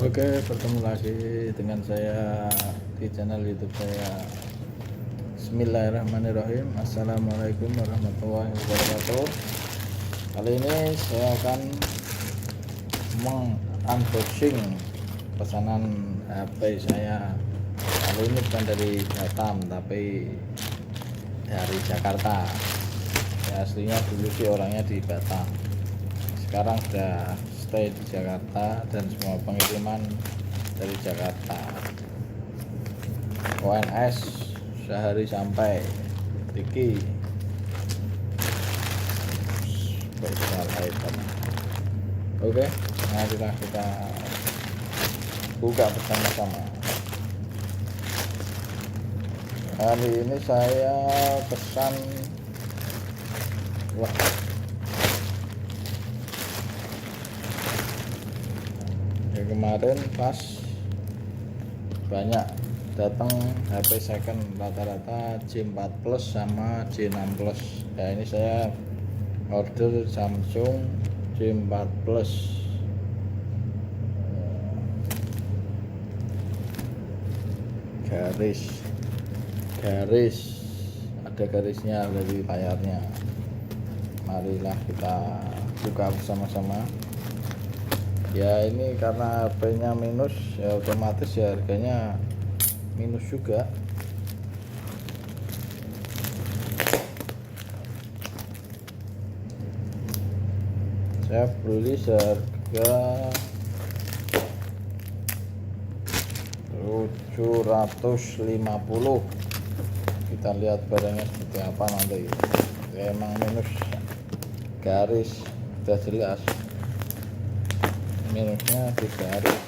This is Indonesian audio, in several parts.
Oke, bertemu lagi dengan saya di channel YouTube saya. Bismillahirrahmanirrahim. Assalamualaikum warahmatullahi wabarakatuh. Kali ini saya akan unboxing pesanan HP saya. Kali ini bukan dari Batam tapi dari Jakarta. Ya, aslinya dulu sih orangnya di Batam. Sekarang sudah stay di Jakarta dan semua pengiriman dari Jakarta. ONS sehari sampai Tiki special item. Oke, marilah kita buka bersama-sama. Kali ini saya pesan kemarin pas banyak datang HP second rata-rata J4 Plus sama J6 Plus. Ya, ini saya order Samsung J4 Plus. Garis ada garisnya dari layarnya. Marilah kita buka bersama-sama. Ya, ini karena HP-nya minus, ya otomatis ya harganya minus juga. Saya beli seharga 750. Kita lihat barangnya seperti apa nanti. Ya, emang minus garis sudah jelas. Minusnya di garis.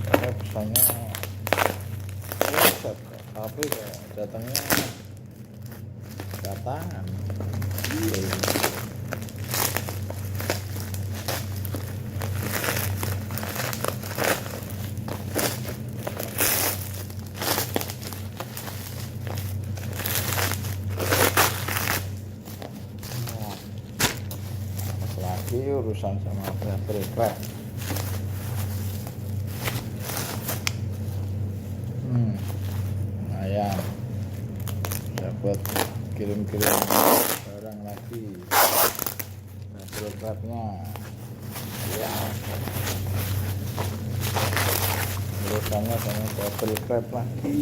Saya pesannya WhatsApp, tapi datangnya datangan. Lagi urusan sama baterai. Lumayan bisa buat kirim-kirim barang lagi. Baterai-nya ya, urusannya sama baterai lagi.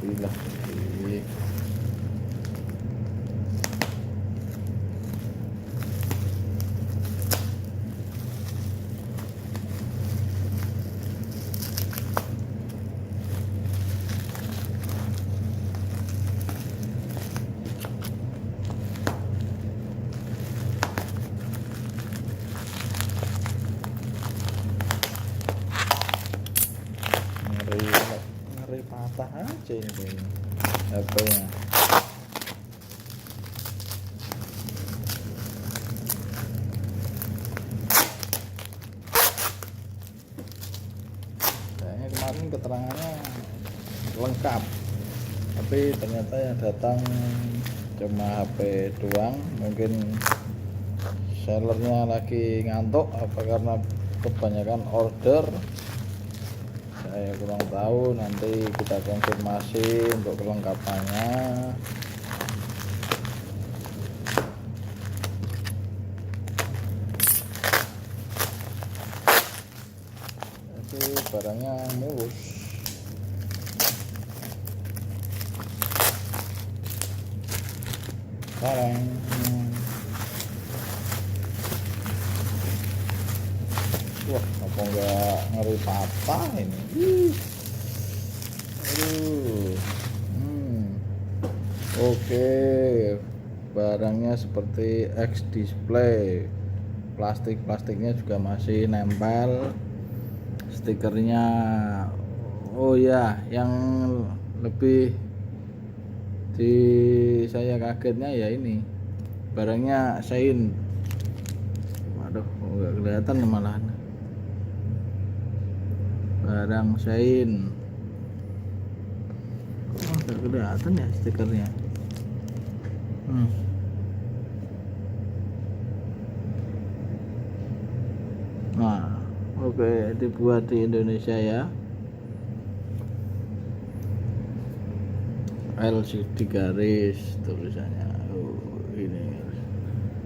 Gila. Ngeri patah aja ini HP-nya. Kayaknya kemarin keterangannya lengkap, tapi ternyata yang datang cuma HP doang. Mungkin sellernya lagi ngantuk apa karena kebanyakan order, saya kurang tahu. Nanti kita konfirmasi untuk kelengkapannya. Itu barangnya mulus. Sekarang wah, apa enggak ngeri patah ini. Aduh. Oke, barangnya seperti X display. Plastiknya juga masih nempel. Stikernya, oh ya, yang lebih di saya kagetnya ya ini barangnya Shine. Waduh, nggak kelihatan malahan. Barang Shine nggak kelihatan ya stikernya. Nah, oke, dibuat di Indonesia ya. LCD garis tulisannya. Ini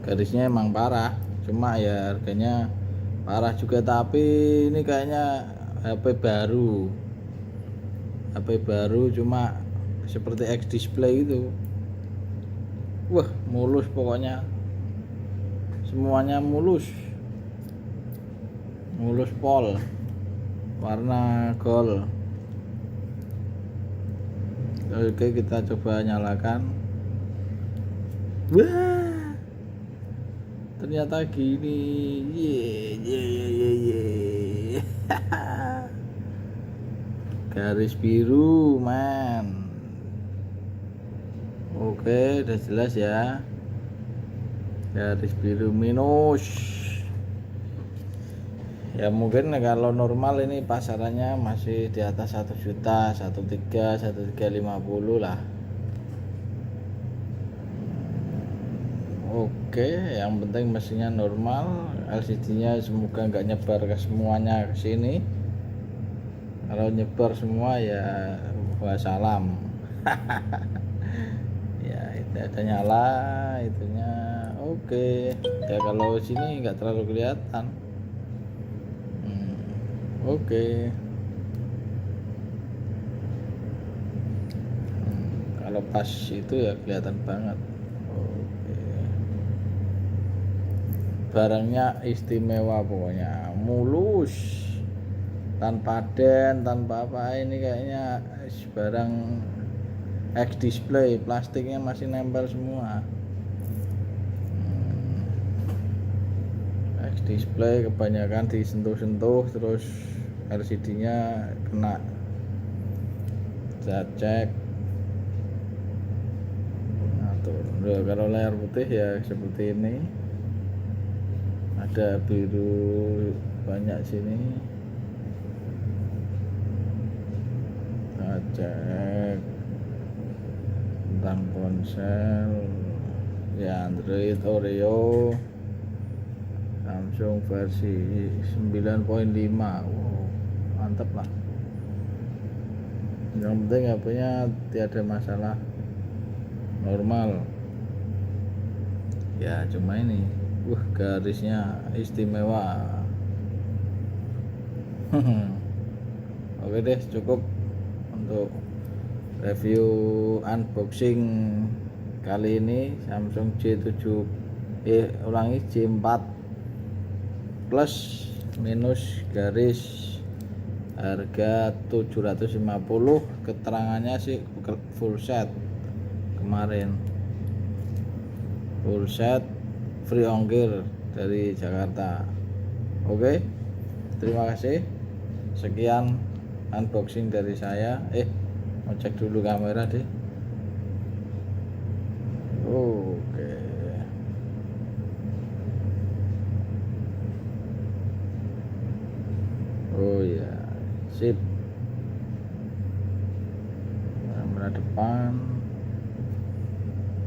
garisnya emang parah, cuma ya harganya parah juga, tapi ini kayaknya HP baru cuma seperti X display itu. Wah, mulus pokoknya, semuanya mulus pol, warna gold. Oke, kita coba nyalakan. Wah, ternyata gini. Ye. Garis biru, man. Oke, udah jelas ya. Garis biru minus. Ya mungkin kalau normal ini pasarannya masih di atas 1 juta, 1.3, 1.350 lah. Oke, yang penting mesinnya normal, LCD-nya semoga nggak nyebar ke semuanya ke sini. Kalau nyebar semua ya wassalam. Ya itu ada nyala itunya. Oke, ya kalau sini nggak terlalu kelihatan. Oke. Kalau pas itu ya kelihatan banget. Oke. Barangnya istimewa pokoknya, mulus, tanpa den, tanpa apa. Ini kayaknya barang X display, plastiknya masih nempel semua. X display kebanyakan disentuh-sentuh terus LCD-nya kena. Saya cek. Nah, tuh. Kalau layar putih ya seperti ini. Ada biru banyak sini. Saya cek tentang ponsel ya, Android Oreo, Samsung versi 9.5. Wow, mantap lah. Yang penting HP-nya tiada masalah, normal. Ya cuma ini, garisnya istimewa. Oke deh, cukup untuk review unboxing kali ini Samsung J4 plus minus garis, harga 750. Keterangannya sih full set kemarin, full set free ongkir dari Jakarta. Oke, terima kasih. Sekian unboxing dari saya. Mau cek dulu kamera deh. Oke. Oh ya, sip. Kamera depan,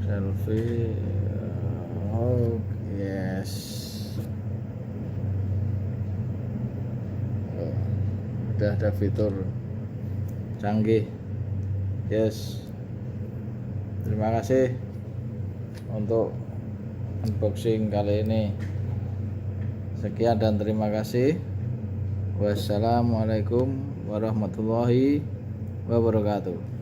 selfie. Oh yes. Udah ada fitur canggih. Yes. Terima kasih untuk unboxing kali ini. Sekian dan terima kasih. Wassalamualaikum warahmatullahi wabarakatuh.